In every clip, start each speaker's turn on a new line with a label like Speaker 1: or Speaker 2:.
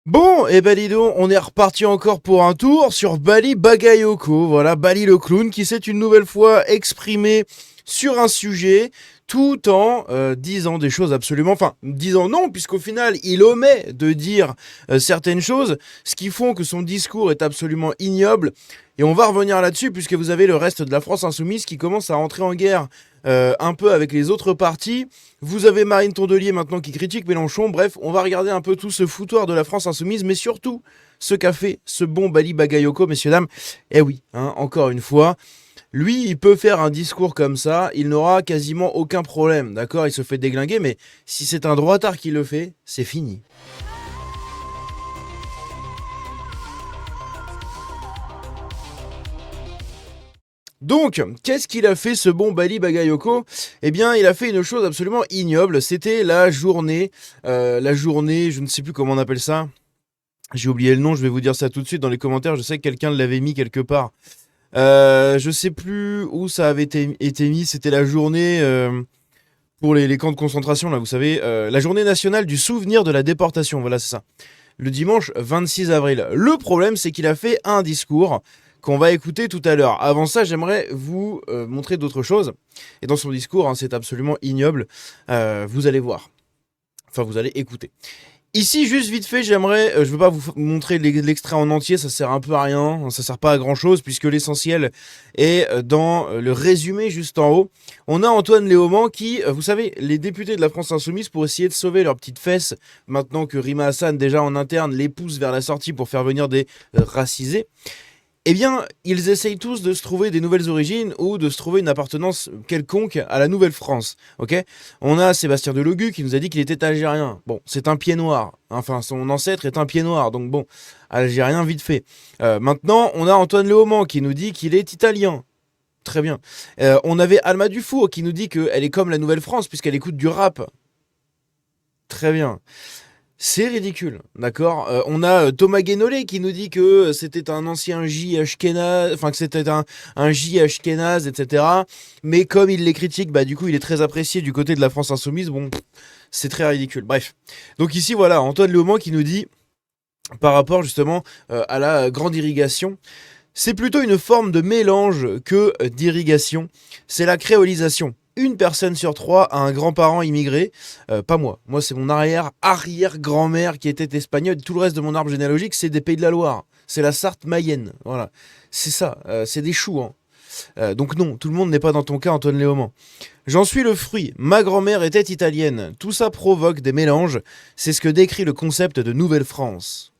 Speaker 1: Bon, et ben dis donc, on est reparti encore pour un tour sur Bali Bagayoko. Voilà, Bali le clown qui s'est une nouvelle fois exprimé sur un sujet tout en disant des choses absolument... Enfin, disant non, puisqu'au final, il omet de dire certaines choses, ce qui font que son discours est absolument ignoble. Et on va revenir là-dessus, puisque vous avez le reste de la France insoumise qui commence à entrer en guerre un peu avec les autres partis. Vous avez Marine Tondelier maintenant qui critique Mélenchon. Bref, on va regarder un peu tout ce foutoir de la France insoumise, mais surtout ce qu'a fait ce bon Bali Bagayoko, messieurs, dames. Eh oui, hein, encore une fois, lui, il peut faire un discours comme ça, il n'aura quasiment aucun problème, d'accord? Il se fait déglinguer, mais si c'est un droitard qui le fait, c'est fini. Donc, qu'est-ce qu'il a fait ce bon Bali Bagayoko? Eh bien, il a fait une chose absolument ignoble. C'était la journée, je ne sais plus comment on appelle ça. J'ai oublié le nom, je vais vous dire ça tout de suite dans les commentaires. Je sais que quelqu'un l'avait mis quelque part. Je sais plus où ça avait été mis. C'était la journée pour les camps de concentration, là, vous savez. La journée nationale du souvenir de la déportation. Voilà, c'est ça. Le dimanche 26 avril. Le problème, c'est qu'il a fait un discours qu'on va écouter tout à l'heure. Avant ça, j'aimerais vous montrer d'autres choses. Et dans son discours, hein, c'est absolument ignoble. Vous allez voir. Enfin, vous allez écouter. Ici, juste vite fait, je veux pas vous montrer l'extrait en entier, ça sert un peu à rien, ça sert pas à grand chose, puisque l'essentiel est dans le résumé juste en haut. On a Antoine Léaumont qui, vous savez, les députés de la France Insoumise, pour essayer de sauver leurs petites fesses, maintenant que Rima Hassan, déjà en interne, les pousse vers la sortie pour faire venir des racisés, eh bien, ils essayent tous de se trouver des nouvelles origines ou de se trouver une appartenance quelconque à la Nouvelle-France. Ok ? On a Sébastien Delogu qui nous a dit qu'il était algérien. Bon, c'est un pied noir. Enfin, son ancêtre est un pied noir. Donc bon, algérien vite fait. Maintenant, on a Antoine Léaumont qui nous dit qu'il est italien. Très bien. On avait Alma Dufour qui nous dit qu'elle est comme la Nouvelle-France puisqu'elle écoute du rap. Très bien. C'est ridicule, d'accord. On a Thomas Guénolé qui nous dit que c'était un ancien J Ashkenaz, enfin que c'était un J Ashkenaz, etc. Mais comme il les critique, bah du coup il est très apprécié du côté de la France Insoumise. Bon, c'est très ridicule. Bref. Donc ici voilà, Antoine Léaumont qui nous dit, par rapport justement à la grande irrigation, c'est plutôt une forme de mélange que d'irrigation. C'est la créolisation. Une personne sur trois a un grand-parent immigré. Pas moi. Moi, c'est mon arrière-grand-mère qui était espagnole. Tout le reste de mon arbre généalogique, c'est des Pays de la Loire. C'est la Sarthe mayenne. Voilà. C'est ça. C'est des choux. Hein. Donc non, tout le monde n'est pas dans ton cas, Antoine Léaumont. J'en suis le fruit. Ma grand-mère était italienne. Tout ça provoque des mélanges. C'est ce que décrit le concept de Nouvelle-France.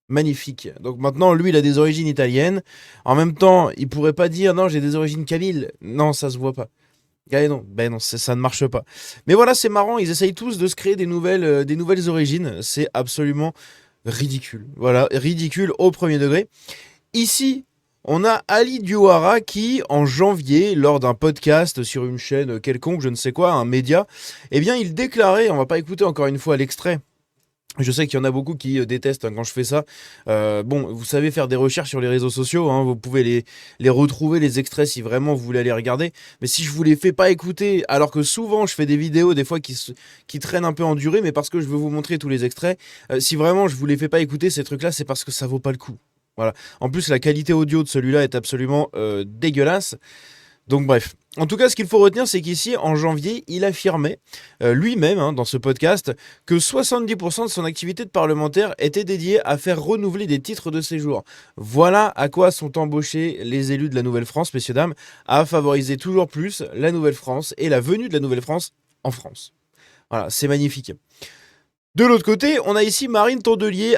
Speaker 1: Magnifique. Donc maintenant, lui, il a des origines italiennes. En même temps, il pourrait pas dire non, j'ai des origines kabyles. Non, ça se voit pas. Eh non, ben non, ça ne marche pas. Mais voilà, c'est marrant, ils essayent tous de se créer des nouvelles origines. C'est absolument ridicule. Voilà, ridicule au premier degré. Ici, on a Ali Diouara qui, en janvier, lors d'un podcast sur une chaîne quelconque, je ne sais quoi, un média, eh bien, il déclarait, on va pas écouter encore une fois l'extrait. Je sais qu'il y en a beaucoup qui détestent quand je fais ça. Bon, vous savez faire des recherches sur les réseaux sociaux, hein, vous pouvez les retrouver, les extraits, si vraiment vous voulez aller regarder. Mais si je vous les fais pas écouter, alors que souvent je fais des vidéos des fois qui traînent un peu en durée, mais parce que je veux vous montrer tous les extraits, si vraiment je vous les fais pas écouter, ces trucs-là, c'est parce que ça vaut pas le coup. Voilà. En plus, la qualité audio de celui-là est absolument dégueulasse. Donc bref. En tout cas, ce qu'il faut retenir, c'est qu'ici, en janvier, il affirmait lui-même, hein, dans ce podcast, que 70% de son activité de parlementaire était dédiée à faire renouveler des titres de séjour. Voilà à quoi sont embauchés les élus de la Nouvelle-France, messieurs, dames, à favoriser toujours plus la Nouvelle-France et la venue de la Nouvelle-France en France. Voilà, c'est magnifique. De l'autre côté, on a ici Marine Tondelier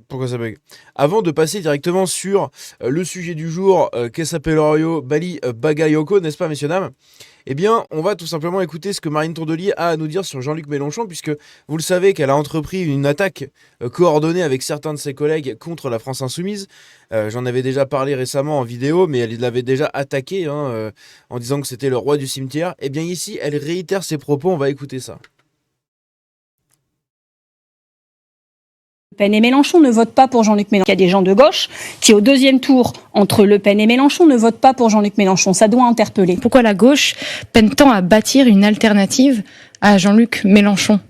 Speaker 1: Pourquoi ça bug? Avant de passer directement sur le sujet du jour, qu'est-ce s'appelle Bali Bagayoko, n'est-ce pas, messieurs, dames? Eh bien, on va tout simplement écouter ce que Marine Tondelier a à nous dire sur Jean-Luc Mélenchon, puisque vous le savez qu'elle a entrepris une attaque coordonnée avec certains de ses collègues contre la France Insoumise. J'en avais déjà parlé récemment en vidéo, mais elle l'avait déjà attaqué en disant que c'était le roi du cimetière. Eh bien, ici, elle réitère ses propos, on va écouter ça.
Speaker 2: Le Pen et Mélenchon ne votent pas pour Jean-Luc Mélenchon. Il y a des gens de gauche qui, au deuxième tour, entre Le Pen et Mélenchon, ne votent pas pour Jean-Luc Mélenchon. Ça doit interpeller.
Speaker 3: Pourquoi la gauche peine tant à bâtir une alternative à Jean-Luc Mélenchon ?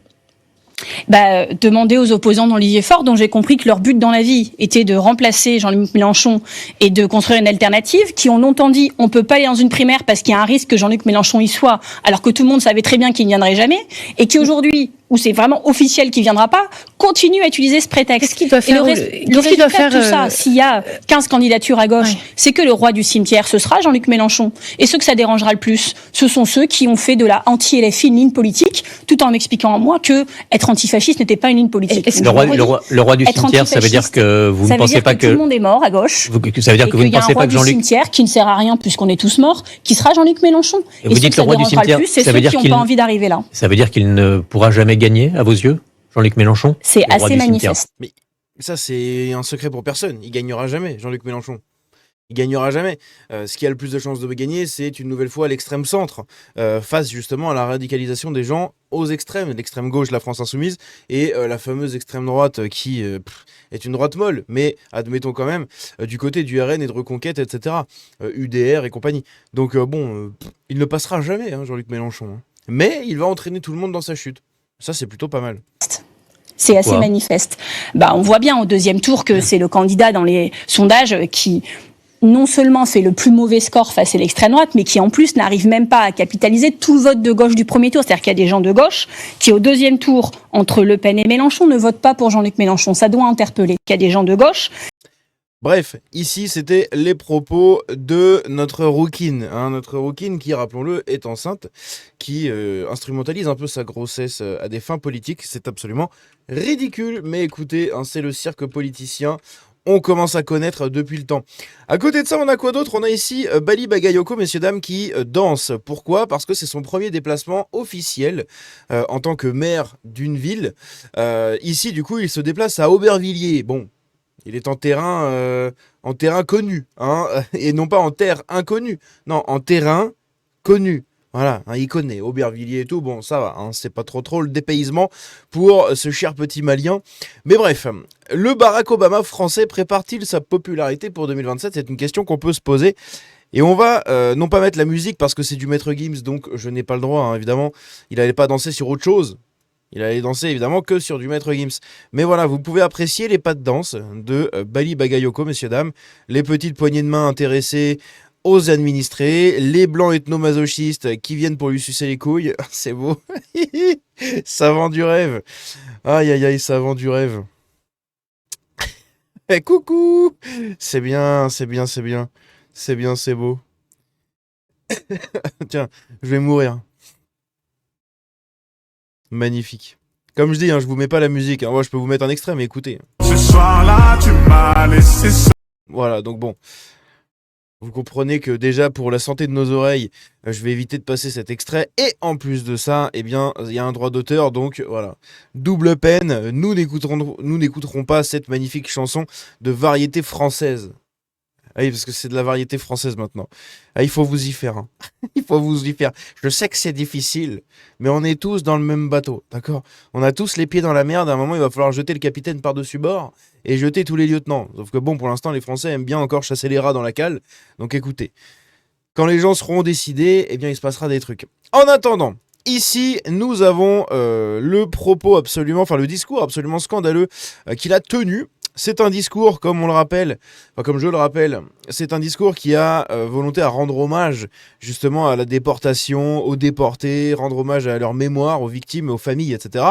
Speaker 2: Demander aux opposants d'Olivier Faure, dont j'ai compris que leur but dans la vie était de remplacer Jean-Luc Mélenchon et de construire une alternative, qui ont longtemps dit on peut pas aller dans une primaire parce qu'il y a un risque que Jean-Luc Mélenchon y soit, alors que tout le monde savait très bien qu'il ne viendrait jamais, et qui aujourd'hui, où c'est vraiment officiel qu'il ne viendra pas, continue à utiliser ce prétexte.
Speaker 3: Qu'est-ce qu'il doit faire,
Speaker 2: le résultat de tout ça, s'il y a 15 candidatures à gauche, c'est que le roi du cimetière, ce sera Jean-Luc Mélenchon. Et ceux que ça dérangera le plus, ce sont ceux qui ont fait de la anti-LFI une ligne politique, tout en m'expliquant à moi que être antifasciste n'était pas une ligne politique.
Speaker 4: Le roi du cimetière, ça veut dire que vous ne pensez pas que
Speaker 2: tout le monde est mort à gauche.
Speaker 4: Ça veut dire que vous ne pensez pas que Jean-Luc...
Speaker 2: Il y a un roi du cimetière qui ne sert à rien puisque est tous morts, qui sera Jean-Luc Mélenchon.
Speaker 4: Et vous dites que le roi du cimetière,
Speaker 2: c'est ceux qui n'ont pas envie d'arriver là.
Speaker 4: Ça veut dire qu'il ne pourra jamais gagner, à vos yeux, Jean-Luc Mélenchon?
Speaker 2: C'est assez manifeste.
Speaker 1: Mais ça, c'est un secret pour personne. Il gagnera jamais, Jean-Luc Mélenchon. Il gagnera jamais. Ce qui a le plus de chances de gagner, c'est une nouvelle fois l'extrême centre, face justement à la radicalisation des gens aux extrêmes, l'extrême gauche, la France insoumise, et la fameuse extrême droite qui est une droite molle, mais admettons quand même, du côté du RN et de Reconquête, etc. UDR et compagnie. Donc il ne passera jamais, hein, Jean-Luc Mélenchon. Hein. Mais il va entraîner tout le monde dans sa chute. Ça, c'est plutôt pas mal.
Speaker 2: C'est assez manifeste. On voit bien au deuxième tour que c'est le candidat dans les sondages qui non seulement fait le plus mauvais score face à l'extrême droite, mais qui en plus n'arrive même pas à capitaliser tout le vote de gauche du premier tour. C'est-à-dire qu'il y a des gens de gauche qui, au deuxième tour, entre Le Pen et Mélenchon, ne votent pas pour Jean-Luc Mélenchon. Ça doit interpeller. Il y a des gens de gauche.
Speaker 1: Bref, ici, c'était les propos de notre rouquine. Hein, notre rouquine qui, rappelons-le, est enceinte, qui instrumentalise un peu sa grossesse à des fins politiques. C'est absolument ridicule. Mais écoutez, hein, c'est le cirque politicien. On commence à connaître depuis le temps. À côté de ça, on a quoi d'autre? On a ici Bali Bagayoko, messieurs, dames, qui danse. Pourquoi? Parce que c'est son premier déplacement officiel en tant que maire d'une ville. Ici, du coup, il se déplace à Aubervilliers. Bon, il est en terrain connu, hein, et non pas en terre inconnue. Non, en terrain connu. Voilà, hein, il connaît Aubervilliers et tout, bon ça va, hein, c'est pas trop le dépaysement pour ce cher petit malien. Mais bref, le Barack Obama français prépare-t-il sa popularité pour 2027? C'est une question qu'on peut se poser. Et on va non pas mettre la musique parce que c'est du Maître Gims, donc je n'ai pas le droit, hein, évidemment. Il n'allait pas danser sur autre chose. Il allait danser évidemment que sur du Maître Gims. Mais voilà, vous pouvez apprécier les pas de danse de Bali Bagayoko, messieurs, dames. Les petites poignées de main intéressées aux administrés, les blancs ethnomasochistes qui viennent pour lui sucer les couilles. C'est beau. Ça vend du rêve. Aïe aïe aïe, ça vend du rêve. Eh, coucou. C'est bien, c'est bien, c'est bien. C'est bien, c'est beau. Tiens, je vais mourir. Magnifique. Comme je dis, hein, je vous mets pas la musique. Hein. Moi, je peux vous mettre un extrait, mais écoutez. Ce soir-là, tu m'as laissé ça. Voilà, donc bon. Vous comprenez que déjà, pour la santé de nos oreilles, je vais éviter de passer cet extrait. Et en plus de ça, eh bien, il y a un droit d'auteur, donc voilà. Double peine, nous n'écouterons pas cette magnifique chanson de variété française. Ah oui, parce que c'est de la variété française maintenant. Ah, il faut vous y faire. Hein. Il faut vous y faire. Je sais que c'est difficile, mais on est tous dans le même bateau, d'accord? On a tous les pieds dans la merde. À un moment, il va falloir jeter le capitaine par-dessus bord et jeter tous les lieutenants. Sauf que bon, pour l'instant, les Français aiment bien encore chasser les rats dans la cale. Donc écoutez, quand les gens seront décidés, eh bien, il se passera des trucs. En attendant, ici, nous avons le discours absolument scandaleux qu'il a tenu. C'est un discours, comme je le rappelle, c'est un discours qui a volonté à rendre hommage justement à la déportation, aux déportés, rendre hommage à leur mémoire, aux victimes, aux familles, etc.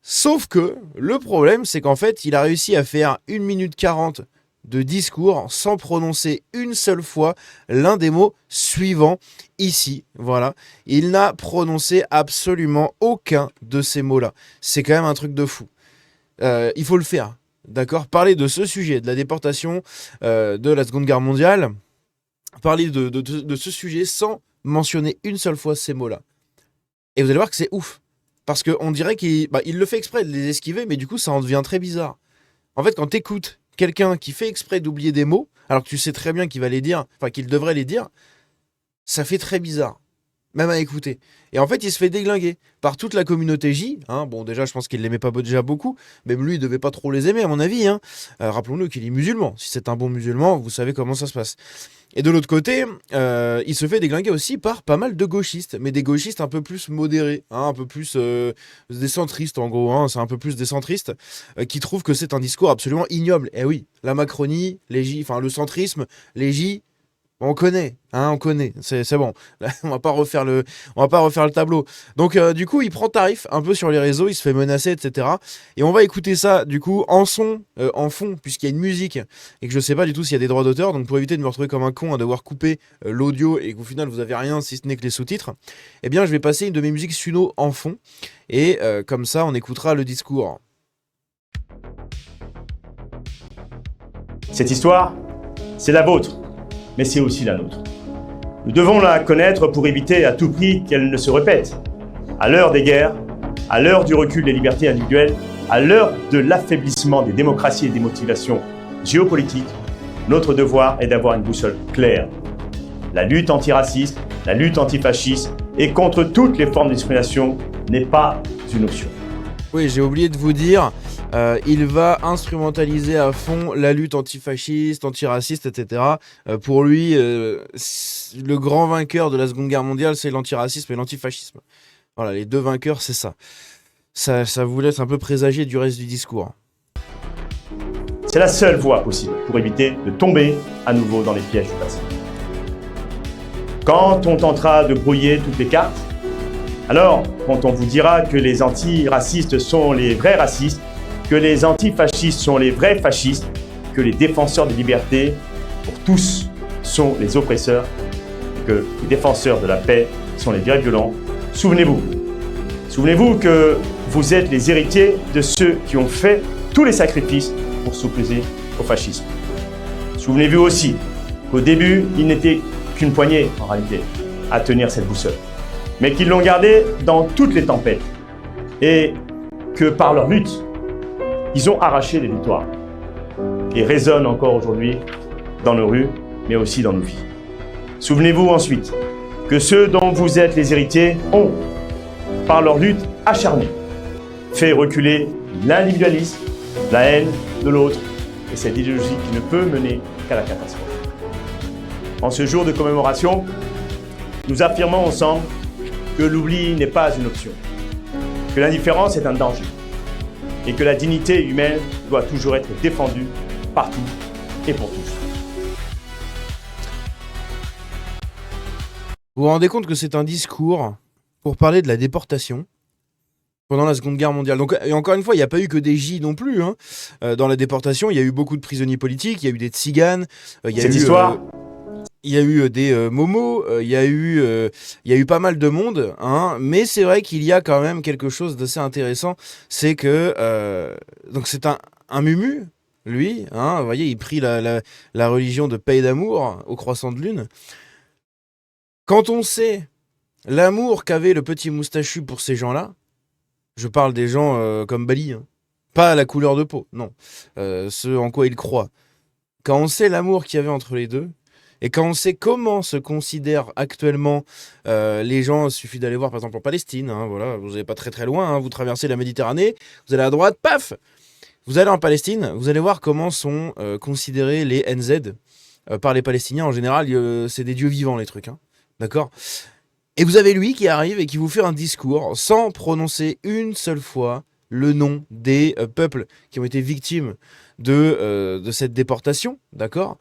Speaker 1: Sauf que le problème, c'est qu'en fait, il a réussi à faire 1 minute 40 de discours sans prononcer une seule fois l'un des mots suivants ici. Voilà. Il n'a prononcé absolument aucun de ces mots-là. C'est quand même un truc de fou. Il faut le faire. D'accord, parler de ce sujet, de la déportation de la Seconde Guerre mondiale, parler de ce sujet sans mentionner une seule fois ces mots-là. Et vous allez voir que c'est ouf. Parce qu'on dirait qu'il le fait exprès de les esquiver, mais du coup, ça en devient très bizarre. En fait, quand t'écoutes quelqu'un qui fait exprès d'oublier des mots, alors que tu sais très bien qu'il va les dire, enfin qu'il devrait les dire, ça fait très bizarre. même à écouter. Et en fait, il se fait déglinguer par toute la communauté J. Hein. Bon, déjà, je pense qu'il l'aimait pas déjà beaucoup. Même lui, il devait pas trop les aimer, à mon avis. Hein. Rappelons-nous qu'il est musulman. Si c'est un bon musulman, vous savez comment ça se passe. Et de l'autre côté, il se fait déglinguer aussi par pas mal de gauchistes, mais des gauchistes un peu plus modérés, hein, un peu plus des centristes en gros, hein, c'est un peu plus des centristes, qui trouvent que c'est un discours absolument ignoble. Et oui, la Macronie, les J, enfin le centrisme, les J, on connaît, hein, on connaît, c'est bon. Là, on va pas refaire le tableau. Donc du coup, il prend tarif un peu sur les réseaux, il se fait menacer, etc. Et on va écouter ça du coup en son, en fond, puisqu'il y a une musique et que je sais pas du tout s'il y a des droits d'auteur. Donc pour éviter de me retrouver comme un con à devoir couper l'audio et qu'au final vous avez rien si ce n'est que les sous-titres, eh bien je vais passer une de mes musiques Suno en fond et comme ça on écoutera le discours.
Speaker 3: Cette histoire, c'est la vôtre. Mais c'est aussi la nôtre. Nous devons la connaître pour éviter à tout prix qu'elle ne se répète. À l'heure des guerres, à l'heure du recul des libertés individuelles, à l'heure de l'affaiblissement des démocraties et des motivations géopolitiques, notre devoir est d'avoir une boussole claire. La lutte antiraciste, la lutte antifasciste et contre toutes les formes de discrimination n'est pas une option.
Speaker 1: Oui, j'ai oublié de vous dire, il va instrumentaliser à fond la lutte antifasciste, antiraciste, etc. Pour lui, le grand vainqueur de la Seconde Guerre mondiale, c'est l'antiracisme et l'antifascisme. Voilà, les deux vainqueurs, c'est ça. Ça vous laisse un peu présager du reste du discours.
Speaker 3: C'est la seule voie possible pour éviter de tomber à nouveau dans les pièges du passé. Quand on tentera de brouiller toutes les cartes, alors, quand on vous dira que les antiracistes sont les vrais racistes, que les antifascistes sont les vrais fascistes, que les défenseurs des libertés, pour tous, sont les oppresseurs, et que les défenseurs de la paix sont les vrais violents, souvenez-vous. Souvenez-vous que vous êtes les héritiers de ceux qui ont fait tous les sacrifices pour s'opposer au fascisme. Souvenez-vous aussi qu'au début, il n'était qu'une poignée, en réalité, à tenir cette boussole, mais qu'ils l'ont gardée dans toutes les tempêtes et que par leur lutte, ils ont arraché des victoires et résonnent encore aujourd'hui dans nos rues, mais aussi dans nos vies. Souvenez-vous ensuite que ceux dont vous êtes les héritiers ont, par leur lutte acharnée, fait reculer l'individualisme, la haine de l'autre et cette idéologie qui ne peut mener qu'à la catastrophe. En ce jour de commémoration, nous affirmons ensemble que l'oubli n'est pas une option, que l'indifférence est un danger et que la dignité humaine doit toujours être défendue partout et pour tous.
Speaker 1: Vous vous rendez compte que c'est un discours pour parler de la déportation pendant la Seconde Guerre mondiale. Donc, et encore une fois, il n'y a pas eu que des J non plus. Hein. Dans la déportation, il y a eu beaucoup de prisonniers politiques, il y a eu des tziganes, il y a
Speaker 3: Cette
Speaker 1: eu...
Speaker 3: histoire,
Speaker 1: il y a eu des momos, il y a eu pas mal de monde, hein, mais c'est vrai qu'il y a quand même quelque chose d'assez intéressant, c'est que donc c'est un mumu, lui, hein, vous voyez, il prie la religion de paix et d'amour au croissant de lune. Quand on sait l'amour qu'avait le petit moustachu pour ces gens-là, je parle des gens comme Bali, hein, pas la couleur de peau, non, ce en quoi ils croient. Quand on sait l'amour qu'il y avait entre les deux, et quand on sait comment se considèrent actuellement les gens, il suffit d'aller voir par exemple en Palestine, hein, voilà, vous n'allez pas très très loin, hein, vous traversez la Méditerranée, vous allez à droite, paf, vous allez en Palestine, vous allez voir comment sont considérés les NZ par les Palestiniens. En général, c'est des dieux vivants les trucs, hein, d'accord ? Et vous avez lui qui arrive et qui vous fait un discours sans prononcer une seule fois le nom des peuples qui ont été victimes de cette déportation, d'accord,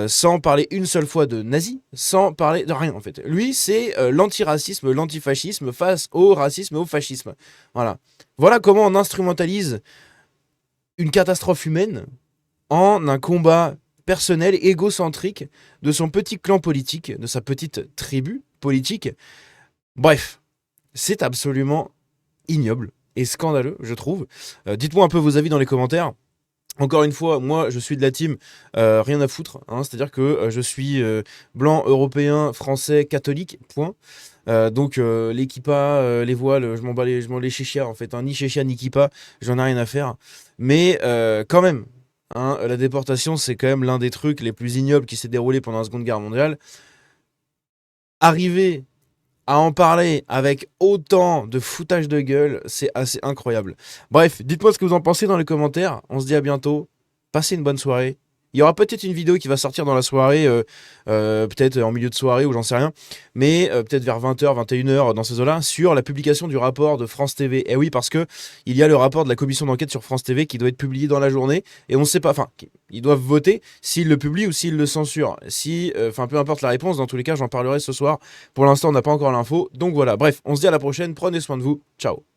Speaker 1: sans parler une seule fois de nazis, sans parler de rien en fait. Lui, c'est l'antiracisme, l'antifascisme face au racisme et au fascisme. Voilà. Voilà comment on instrumentalise une catastrophe humaine en un combat personnel, égocentrique de son petit clan politique, de sa petite tribu politique. Bref, c'est absolument ignoble et scandaleux, je trouve. Dites-moi un peu vos avis dans les commentaires. Encore une fois, moi je suis de la team rien à foutre, hein, c'est-à-dire que je suis blanc, européen, français, catholique, point. Donc les kippas, les voiles, je m'en les chéchia en fait, hein, ni chéchia ni kippa, j'en ai rien à faire. Mais quand même, hein, la déportation c'est quand même l'un des trucs les plus ignobles qui s'est déroulé pendant la Seconde Guerre mondiale. Arriver à en parler avec autant de foutage de gueule, c'est assez incroyable. Bref, dites-moi ce que vous en pensez dans les commentaires. On se dit à bientôt. Passez une bonne soirée. Il y aura peut-être une vidéo qui va sortir dans la soirée, peut-être en milieu de soirée ou j'en sais rien, mais peut-être vers 20h, 21h dans ces eaux-là, sur la publication du rapport de France TV. Et oui, parce que il y a le rapport de la commission d'enquête sur France TV qui doit être publié dans la journée, et on ne sait pas, enfin, ils doivent voter s'ils le publient ou s'ils le censurent. Si, enfin, peu importe la réponse, dans tous les cas, j'en parlerai ce soir. Pour l'instant, on n'a pas encore l'info, donc voilà. Bref, on se dit à la prochaine, prenez soin de vous, ciao.